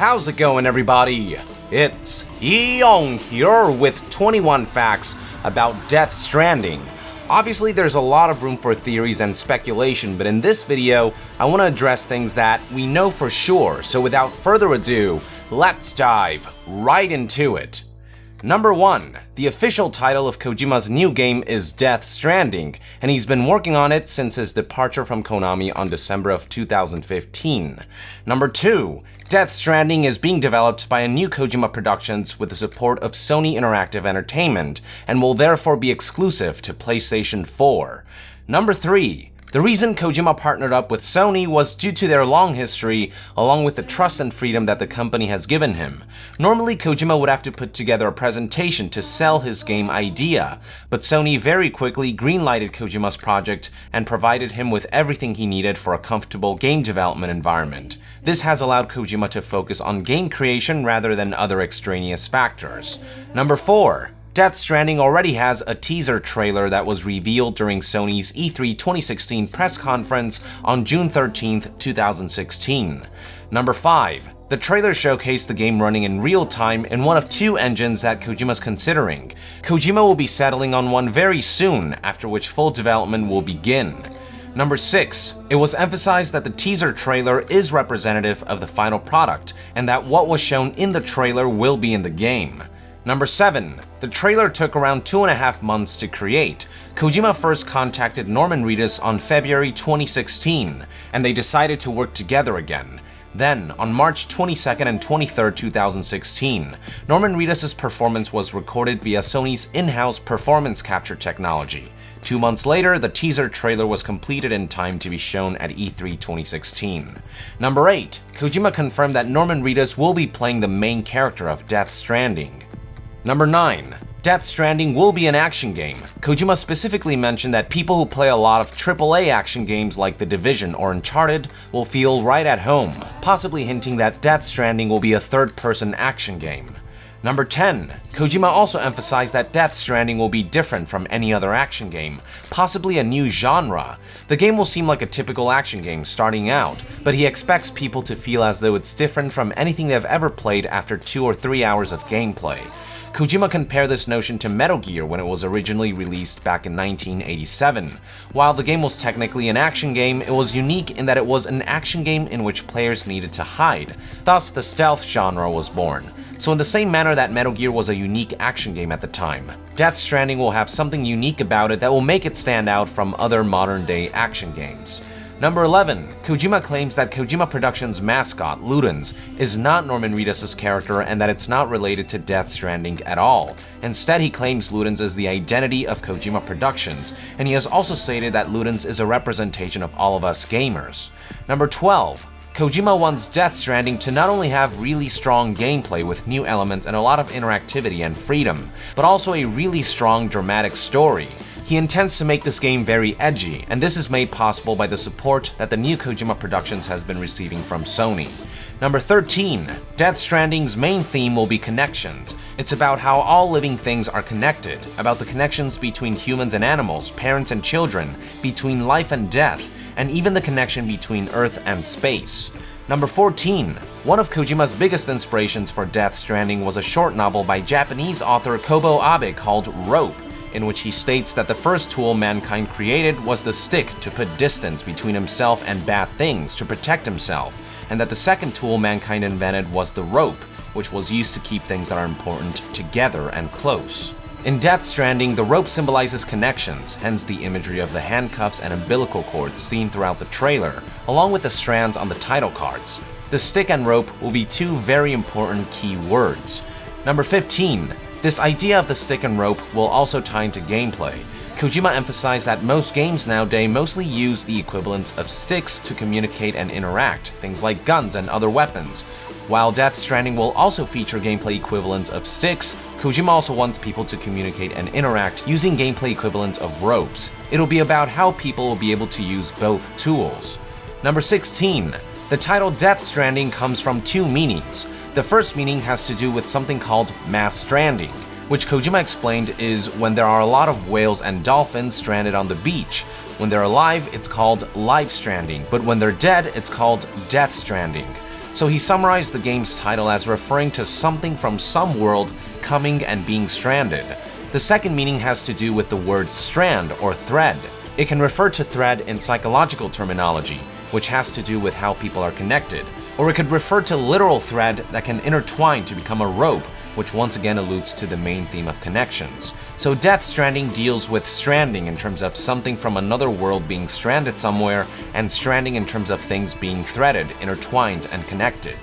How's it going, everybody? It's Young here with 21 facts about Death Stranding. Obviously, there's a lot of room for theories and speculation, but in this video, I want to address things that we know for sure. So without further ado, let's dive right into it. Number 1. The official title of Kojima's new game is Death Stranding, and he's been working on it since his departure from Konami on December of 2015. Number 2. Death Stranding is being developed by a new Kojima Productions with the support of Sony Interactive Entertainment, and will therefore be exclusive to PlayStation 4. Number 3. The reason Kojima partnered up with Sony was due to their long history, along with the trust and freedom that the company has given him. Normally, Kojima would have to put together a presentation to sell his game idea, but Sony very quickly greenlighted Kojima's project and provided him with everything he needed for a comfortable game development environment. This has allowed Kojima to focus on game creation rather than other extraneous factors. Number 4. Death Stranding already has a teaser trailer that was revealed during Sony's E3 2016 press conference on June 13, 2016. Number 5. The trailer showcased the game running in real time in one of two engines that Kojima's considering. Kojima will be settling on one very soon, after which full development will begin. Number 6. It was emphasized that the teaser trailer is representative of the final product, and that what was shown in the trailer will be in the game. Number 7. The trailer took around 2.5 months to create. Kojima first contacted Norman Reedus on February 2016, and they decided to work together again. Then, on March 22nd and 23rd, 2016, Norman Reedus' performance was recorded via Sony's in-house performance capture technology. 2 months later, the teaser trailer was completed in time to be shown at E3 2016. Number 8. Kojima confirmed that Norman Reedus will be playing the main character of Death Stranding. Number 9. Death Stranding will be an action game. Kojima specifically mentioned that people who play a lot of AAA action games like The Division or Uncharted will feel right at home, possibly hinting that Death Stranding will be a third-person action game. Number 10. Kojima also emphasized that Death Stranding will be different from any other action game, possibly a new genre. The game will seem like a typical action game starting out, but he expects people to feel as though it's different from anything they've ever played after 2 or 3 hours of gameplay. Kojima compared this notion to Metal Gear when it was originally released back in 1987. While the game was technically an action game, it was unique in that it was an action game in which players needed to hide. Thus, the stealth genre was born. So in the same manner that Metal Gear was a unique action game at the time, Death Stranding will have something unique about it that will make it stand out from other modern-day action games. Number 11. Kojima claims that Kojima Productions' mascot, Ludens, is not Norman Reedus' character and that it's not related to Death Stranding at all. Instead, he claims Ludens is the identity of Kojima Productions, and he has also stated that Ludens is a representation of all of us gamers. Number 12. Kojima wants Death Stranding to not only have really strong gameplay with new elements and a lot of interactivity and freedom, but also a really strong dramatic story. He intends to make this game very edgy, and this is made possible by the support that the new Kojima Productions has been receiving from Sony. Number 13. Death Stranding's main theme will be connections. It's about how all living things are connected, about the connections between humans and animals, parents and children, between life and death, and even the connection between Earth and space. Number 14. One of Kojima's biggest inspirations for Death Stranding was a short novel by Japanese author Kobo Abe called Rope, in which he states that the first tool mankind created was the stick to put distance between himself and bad things to protect himself, and that the second tool mankind invented was the rope, which was used to keep things that are important together and close. In Death Stranding, the rope symbolizes connections, hence the imagery of the handcuffs and umbilical cords seen throughout the trailer, along with the strands on the title cards. The stick and rope will be two very important key words. Number 15. This idea of the stick and rope will also tie into gameplay. Kojima emphasized that most games nowadays mostly use the equivalents of sticks to communicate and interact, things like guns and other weapons. While Death Stranding will also feature gameplay equivalents of sticks, Kojima also wants people to communicate and interact using gameplay equivalents of ropes. It'll be about how people will be able to use both tools. Number 16. The title Death Stranding comes from two meanings. The first meaning has to do with something called mass stranding, which Kojima explained is when there are a lot of whales and dolphins stranded on the beach. When they're alive, it's called life stranding, but when they're dead, it's called death stranding. so he summarized the game's title as referring to something from some world coming and being stranded. The second meaning has to do with the word strand or thread. It can refer to thread in psychological terminology, which has to do with how people are connected, or it could refer to literal thread that can intertwine to become a rope, which once again alludes to the main theme of connections. So Death Stranding deals with stranding in terms of something from another world being stranded somewhere, and stranding in terms of things being threaded, intertwined, and connected.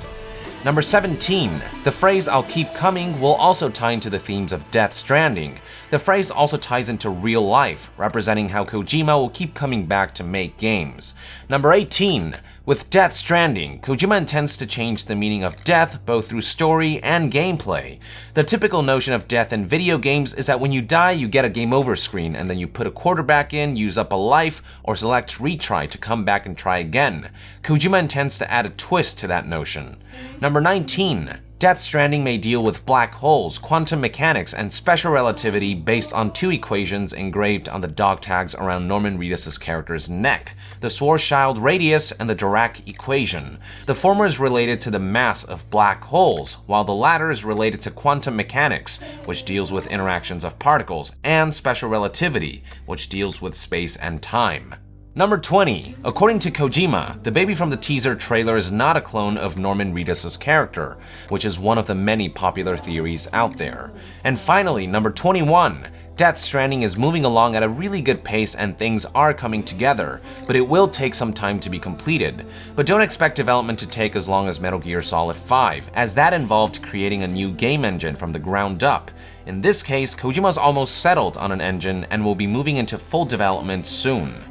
Number 17. The phrase "I'll keep coming" will also tie into the themes of Death Stranding. The phrase also ties into real life, representing how Kojima will keep coming back to make games. Number 18. With Death Stranding, Kojima intends to change the meaning of death both through story and gameplay. The typical notion of death in video games is that when you die, you get a game over screen, and then you put a quarterback in, use up a life, or select retry to come back and try again. Kojima intends to add a twist to that notion. Number 19. Death Stranding may deal with black holes, quantum mechanics, and special relativity based on two equations engraved on the dog tags around Norman Reedus' character's neck, the Schwarzschild radius and the Dirac equation. The former is related to the mass of black holes, while the latter is related to quantum mechanics, which deals with interactions of particles, and special relativity, which deals with space and time. Number 20. According to Kojima, the baby from the teaser trailer is not a clone of Norman Reedus' character, which is one of the many popular theories out there. And finally, number 21. Death Stranding is moving along at a really good pace and things are coming together, but it will take some time to be completed. But don't expect development to take as long as Metal Gear Solid 5, as that involved creating a new game engine from the ground up. In this case, Kojima's almost settled on an engine and will be moving into full development soon.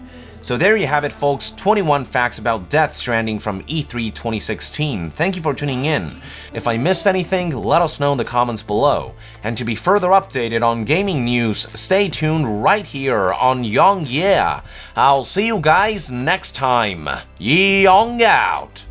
So there you have it, folks, 21 facts about Death Stranding from E3 2016. Thank you for tuning in. If I missed anything, let us know in the comments below. And to be further updated on gaming news, stay tuned right here on Young Yeah. I'll see you guys next time. Young out!